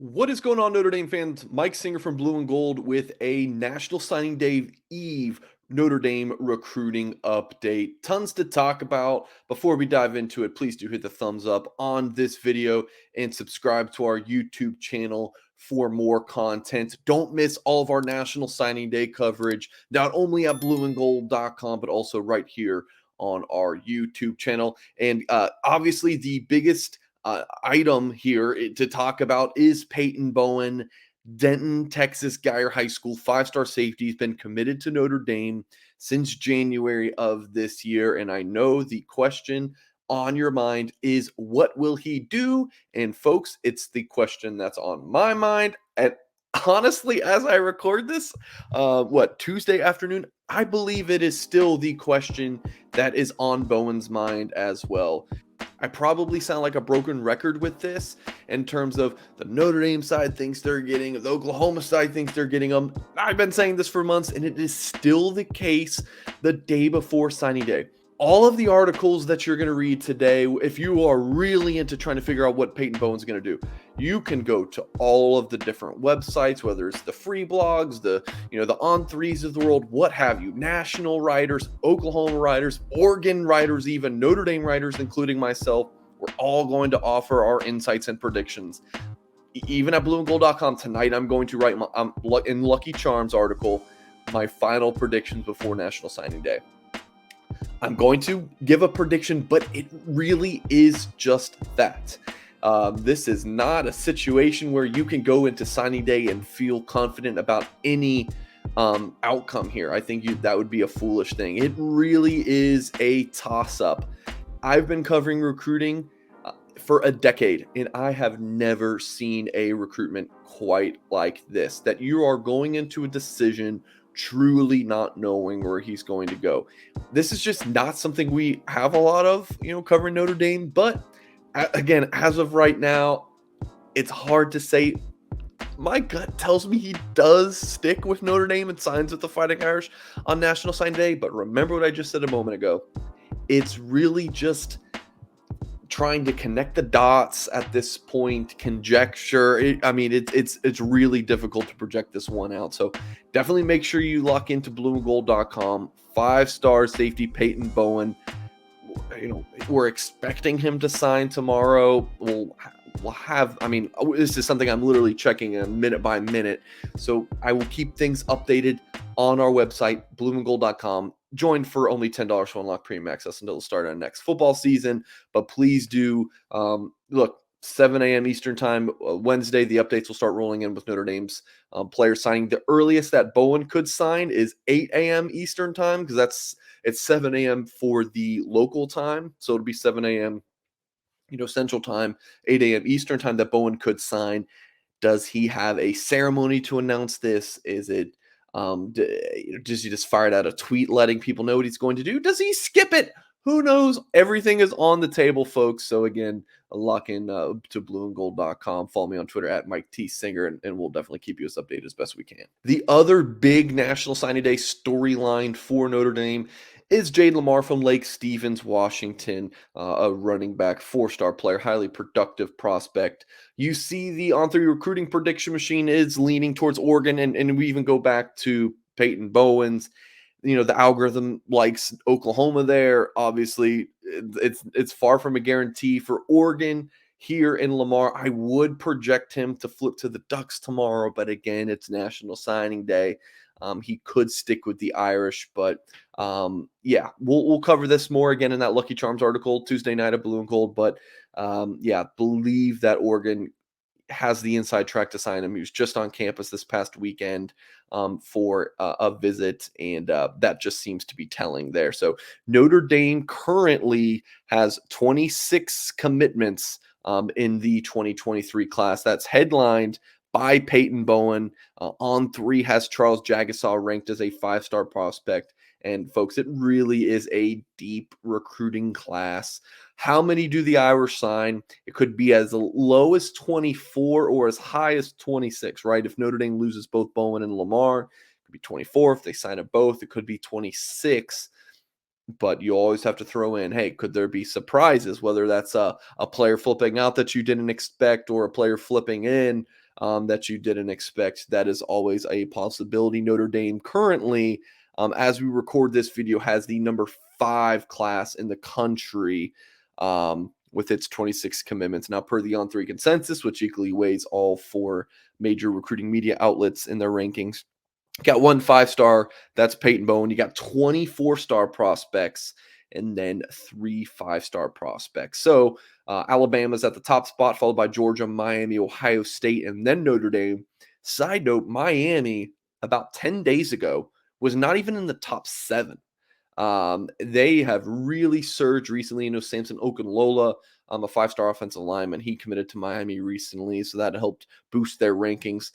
What is going on, Notre Dame fans? Mike Singer from Blue and Gold with a National Signing Day Eve Notre Dame recruiting update. Tons to talk about. Before we dive into it, please do hit the thumbs up on this video and subscribe to our YouTube channel for more content. Don't miss all of our National Signing Day coverage, not only at blueandgold.com, but also right here on our YouTube channel. And obviously, the biggest item here to talk about is Peyton Bowen, Denton, Texas, Geyer High School, five-star safety. He's been committed to Notre Dame since January of this year. And I know the question on your mind is, what will he do? And folks, it's the question that's on my mind. And honestly, as I record this, Tuesday afternoon, I believe it is still the question that is on Bowen's mind as well. I probably sound like a broken record with this in terms of the Notre Dame side thinks they're getting, the Oklahoma side thinks they're getting them. I've been saying this for months, and it is still the case the day before signing day. All of the articles that you're going to read today, if you are really into trying to figure out what Peyton Bowen's going to do, you can go to all of the different websites, whether it's the free blogs, the On3s of the world, what have you, national writers, Oklahoma writers, Oregon writers, even Notre Dame writers, including myself. We're all going to offer our insights and predictions. Even at blueandgold.com tonight, I'm going to write in Lucky Charms article my final predictions before National Signing Day. I'm going to give a prediction, but it really is just that. This is not a situation where you can go into signing day and feel confident about any outcome here. I think that would be a foolish thing. It really is a toss-up. I've been covering recruiting for a decade, and I have never seen a recruitment quite like this, that you are going into a decision truly not knowing where he's going to go. This is just not something we have a lot of, covering Notre Dame. But again, as of right now, it's hard to say. My gut tells me he does stick with Notre Dame and signs with the Fighting Irish on National Signing Day. But remember what I just said a moment ago. It's really just trying to connect the dots at this point, conjecture. It's really difficult to project this one out. So definitely make sure you lock into blueandgold.com. 5-star safety Peyton Bowen. We're expecting him to sign tomorrow. We'll have, this is something I'm literally checking minute by minute. So I will keep things updated on our website, blueandgold.com. Join for only $10 to unlock premium access until the start of the next football season. But please do, look, 7 a.m. Eastern time, Wednesday, the updates will start rolling in with Notre Dame's players signing. The earliest that Bowen could sign is 8 a.m. Eastern time, because it's 7 a.m. for the local time. So it'll be 7 a.m. Central time, 8 a.m. Eastern time that Bowen could sign. Does he have a ceremony to announce this? Is it does he just fire out a tweet letting people know what he's going to do? Does he skip it? Who knows? Everything is on the table, folks. So again, lock in to blueandgold.com. Follow me on Twitter at Mike T. Singer, and we'll definitely keep you as updated as best we can. The other big National Signing Day storyline for Notre Dame is Jade Lamar from Lake Stevens, Washington, a running back, 4-star player, highly productive prospect. You see the On3 recruiting prediction machine is leaning towards Oregon, and we even go back to Peyton Bowen's. The algorithm likes Oklahoma there. Obviously, it's far from a guarantee for Oregon here in Lamar. I would project him to flip to the Ducks tomorrow, but again, it's National Signing Day. He could stick with the Irish, but we'll cover this more again in that Lucky Charms article Tuesday night at Blue and Gold. But believe that Oregon has the inside track to sign him. He was just on campus this past weekend for a visit, and that just seems to be telling there. So Notre Dame currently has 26 commitments in the 2023 class. That's headlined by Peyton Bowen. On3 has Charles Jagasaw ranked as a 5-star prospect. And folks, it really is a deep recruiting class. How many do the Irish sign? It could be as low as 24 or as high as 26, right? If Notre Dame loses both Bowen and Lamar, it could be 24. If they sign up both, it could be 26. But you always have to throw in, hey, could there be surprises, whether that's a player flipping out that you didn't expect or a player flipping in? that you didn't expect. That is always a possibility. Notre Dame currently, as we record this video, has the number 5 class in the country with its 26 commitments. Now, per the On3 consensus, which equally weighs all 4 major recruiting media outlets in their rankings, got 1 5-star, that's Peyton Bowen. You got 24 star prospects and then 3 5-star prospects. So Alabama's at the top spot, followed by Georgia, Miami, Ohio State, and then Notre Dame. Side note, Miami, about 10 days ago, was not even in the top 7. They have really surged recently. You know, Samson Okunlola, a 5-star offensive lineman, he committed to Miami recently, so that helped boost their rankings.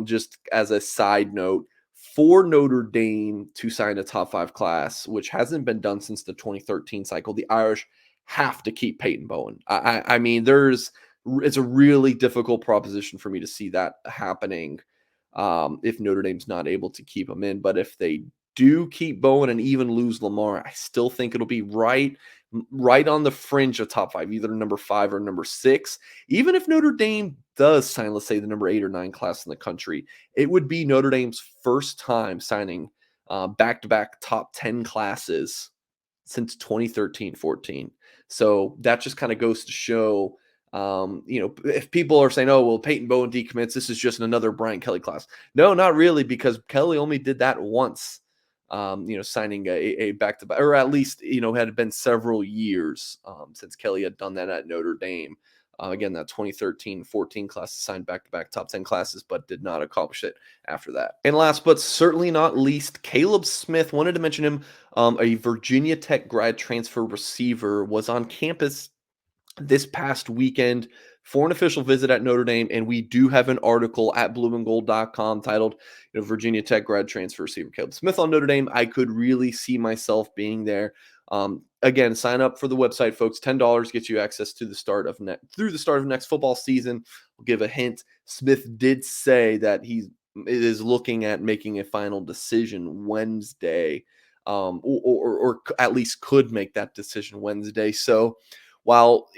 Just as a side note, for Notre Dame to sign a top 5 class, which hasn't been done since the 2013 cycle, the Irish have to keep Peyton Bowen. I mean, it's a really difficult proposition for me to see that happening if Notre Dame's not able to keep him in. But if they do keep Bowen and even lose Lamar, I still think it'll be right on the fringe of top 5, either number 5 or number 6. Even if Notre Dame does sign, let's say, the number 8 or 9 class in the country, it would be Notre Dame's first time signing back-to-back top 10 classes since 2013-14. So that just kind of goes to show, if people are saying, oh, well, Peyton Bowen decommits, this is just another Brian Kelly class. No, not really, because Kelly only did that once, signing a back-to-back, or at least, had been several years since Kelly had done that at Notre Dame. Again, that 2013-14 class signed back-to-back top 10 classes, but did not accomplish it after that. And last but certainly not least, Caleb Smith, wanted to mention him, a Virginia Tech grad transfer receiver, was on campus this past weekend for an official visit at Notre Dame, and we do have an article at blueandgold.com titled, Virginia Tech grad transfer receiver Caleb Smith on Notre Dame. I could really see myself being there. Again, sign up for the website, folks. $10 gets you access to through the start of next football season. I'll give a hint. Smith did say that he is looking at making a final decision Wednesday, or at least could make that decision Wednesday. So while,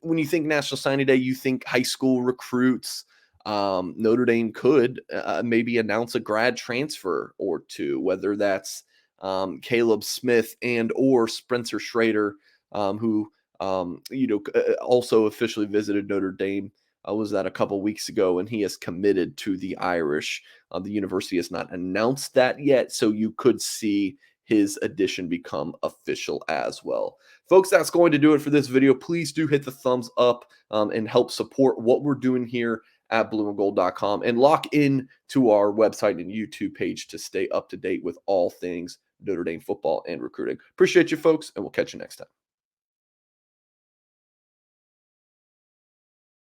when you think National Signing Day, you think high school recruits, Notre Dame could maybe announce a grad transfer or two, whether that's Caleb Smith and or Spencer Schrader, who also officially visited Notre Dame. Was that a couple weeks ago, and he has committed to the Irish. The university has not announced that yet, so you could see his addition become official as well. Folks, that's going to do it for this video. Please do hit the thumbs up and help support what we're doing here at blueandgold.com, and lock in to our website and YouTube page to stay up to date with all things Notre Dame football and recruiting. Appreciate you, folks, and we'll catch you next time.